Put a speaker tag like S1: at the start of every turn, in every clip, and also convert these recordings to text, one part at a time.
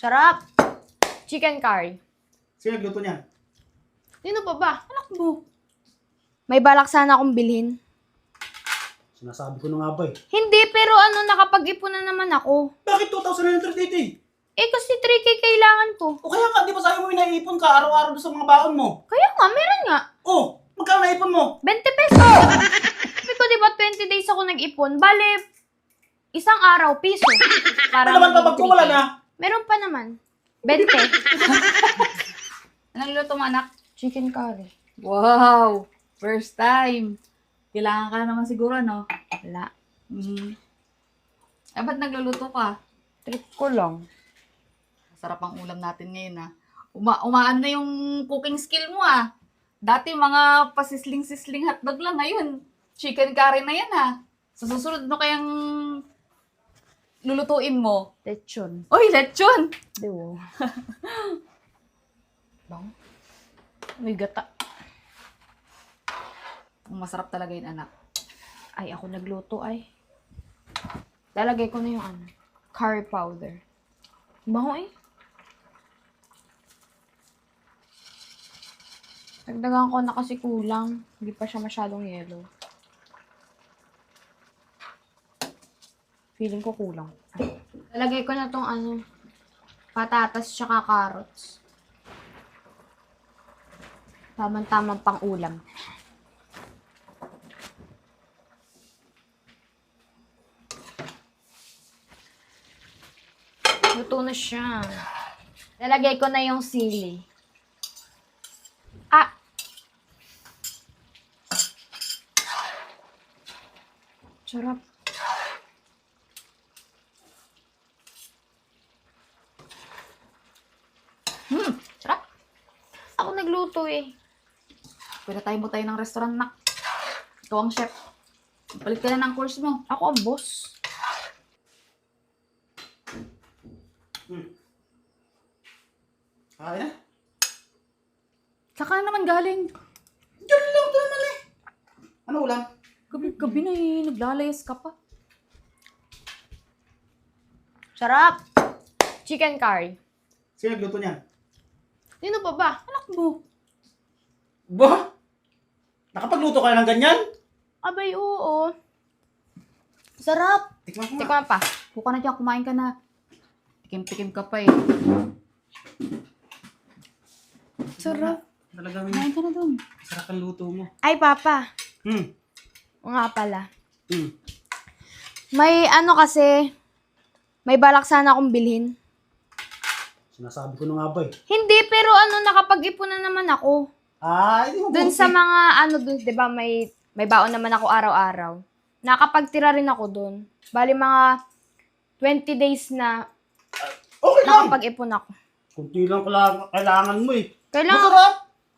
S1: Sarap! Chicken curry.
S2: Sino nagluto niyan?
S1: Sino pa ba?
S3: Anak mo.
S1: May balak sana akong bilhin.
S2: Sinasabi ko na nga ba eh.
S1: Hindi, pero nakapag-ipon na naman ako.
S2: Bakit 2,980?
S1: Eh, kasi 3K kailangan ko.
S2: O kaya nga, di ba sabi mo may naiipon ka araw-araw doon sa mga baon mo?
S1: Kaya nga, meron nga.
S2: Oh, magkano naipon mo?
S1: 20 pesos. Sabi ko, di ba 20 days ako nag-ipon? Bale, isang araw, piso.
S2: Ano naman pa
S1: maging
S2: wala
S1: 3K.
S2: na?
S1: Meron pa naman. 20.
S3: Anong luto mo, anak?
S1: Chicken curry.
S3: Wow! First time. Kailangan ka naman siguro, no?
S1: Wala.
S3: Eh, ba't nagluluto ka?
S1: Trip ko lang.
S3: Sarap ang ulam natin ngayon, ha? Umaano na yung cooking skill mo, ha? Dati mga pasisling-sisling hotdog lang. Ngayon, chicken curry na yan, ha? Sa susunod mo kayang lulutuin mo.
S1: Lechon.
S3: Uy, lechon!
S1: Dewo. Bang? May gata.
S3: Masarap talaga yun, anak.
S1: Ay, ako nagluto ay. Lalagay ko na yung curry powder. Bango eh. Dagdagan ko na kasi kulang. Hindi pa siya masyadong yellow. Feeling ko kulang. Lalagay ko na tong patatas tsaka carrots. Tamang-tamang pang ulam. Luto na siya. Lalagay ko na yung sili. Sarap.
S3: Sarap.
S1: Ako nagluto eh.
S3: Pwede tayo mo tayo ng restaurant, nak. Ikaw ang chef. Palit ka na ng course mo.
S1: Ako ang boss.
S2: Kaya na?
S3: Saka na naman galing.
S2: Diyan lang ito naman eh. Ano ulam?
S3: Gabi-gabi na naglalayas ka pa.
S1: Sarap. Chicken curry.
S2: Sino nagluto niyan?
S1: Sino pa ba?
S3: Anak mo.
S2: Ba? Nakapagluto ka ng ganyan?
S1: Abay, oo. Sarap.
S2: Tikman ko nga.
S1: Tikman pa.
S3: Buka na dyan, kumain ka na. Tikim-tikim ka pa eh.
S1: Sarap.
S2: Talaga
S3: Kumain ka na dun.
S2: sarap ang luto mo.
S1: Ay, Papa.
S2: Hmm.
S1: O nga pala.
S2: Hmm.
S1: May kasi, may balak sana akong bilhin.
S2: Sinasabi ko na nga ba eh.
S1: Hindi, pero nakapag-ipon na naman ako.
S2: Hindi mo
S1: Doon sa mga, doon, di ba, may baon naman ako araw-araw. Nakapagtira rin ako doon. Bali, mga 20 days na
S2: Okay lang.
S1: nakapag-ipon ako.
S2: Kunti lang kailangan mo eh.
S1: Kailangan,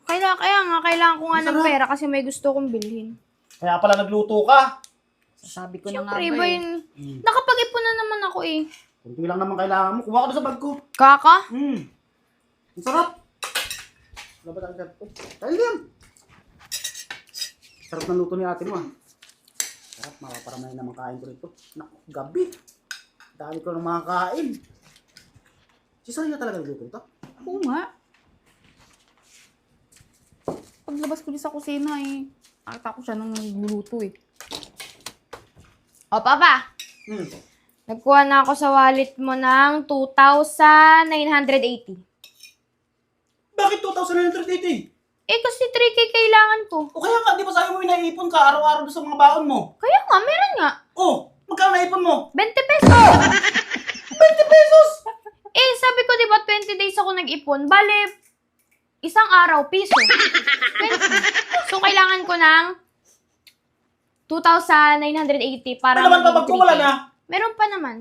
S2: Masarap.
S1: kailangan ko nga ng
S2: Masarap.
S1: pera kasi may gusto kong bilhin.
S2: Kaya pala nagluto ka.
S3: Sabi ko na nga
S1: Siyempre,
S3: ba
S1: iba
S3: eh.
S1: yun. Nakapag-ipon na naman ako eh.
S2: Kunti lang naman kailangan mo. Kuha ka doon sa bag ko.
S1: Kaka?
S2: Ang sarap. Wala ba tayo dyan? Tayo yan. Sarap ng luto ni ate mo ah. Sarap, mapaparamay naman kain ko rito. Naku, gabi. Dami ko ng mga kain. Si Saraya talaga nagluto ito?
S3: Oo nga. Paglabas ko din sa kusina eh. Nakita ko siya nung nagluluto eh.
S1: O, Papa. Nagkuha na ako sa wallet mo ng 2,980.
S2: Bakit 2,980?
S1: Eh, kasi 3K kailangan ko.
S2: O kaya nga, di ba sabi mo may naiipon ka araw-araw doon sa mga baon mo?
S1: Kaya nga, meron nga.
S2: Oh, magkano naipon mo?
S1: 20 pesos.
S2: 20 pesos!
S1: Eh, sabi ko, di ba, 20 days ako nag-ipon. Bale, isang araw, piso. 20. So, kailangan ko ng 2,980 para
S2: Ano naman pa
S1: maging 3K.
S2: wala na?
S1: Meron pa naman.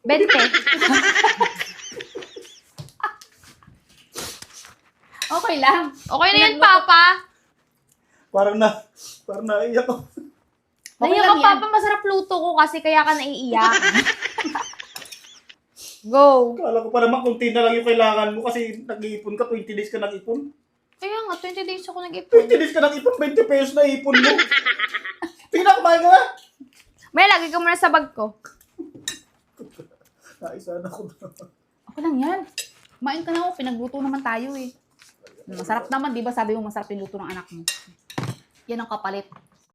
S1: 20.
S3: Okay lang.
S1: Okay na yan, Papa.
S2: Parang naiiyak ko.
S3: Okay
S1: Naiyak
S3: lang
S1: ka,
S3: yan.
S1: Papa. Masarap luto ko kasi kaya ka naiiyak. Go.
S2: Kala ko pa naman kunti na lang yung kailangan mo kasi nag-iipon ka, 20 days ka nag-ipon.
S1: Kaya nga, 20 days ako nag-ipon.
S2: 20 days ka nag-ipon, 20 pesos na ipon mo. Tingnan, kumain ka na.
S1: May lagay ko muna sa bag ko.
S2: Naisa na ako.
S3: Okay lang yan. Kumain ka na, pinagluto naman tayo eh. Masarap naman, di ba? Sabi mo masarap yung luto ng anak mo. Yan ang kapalit.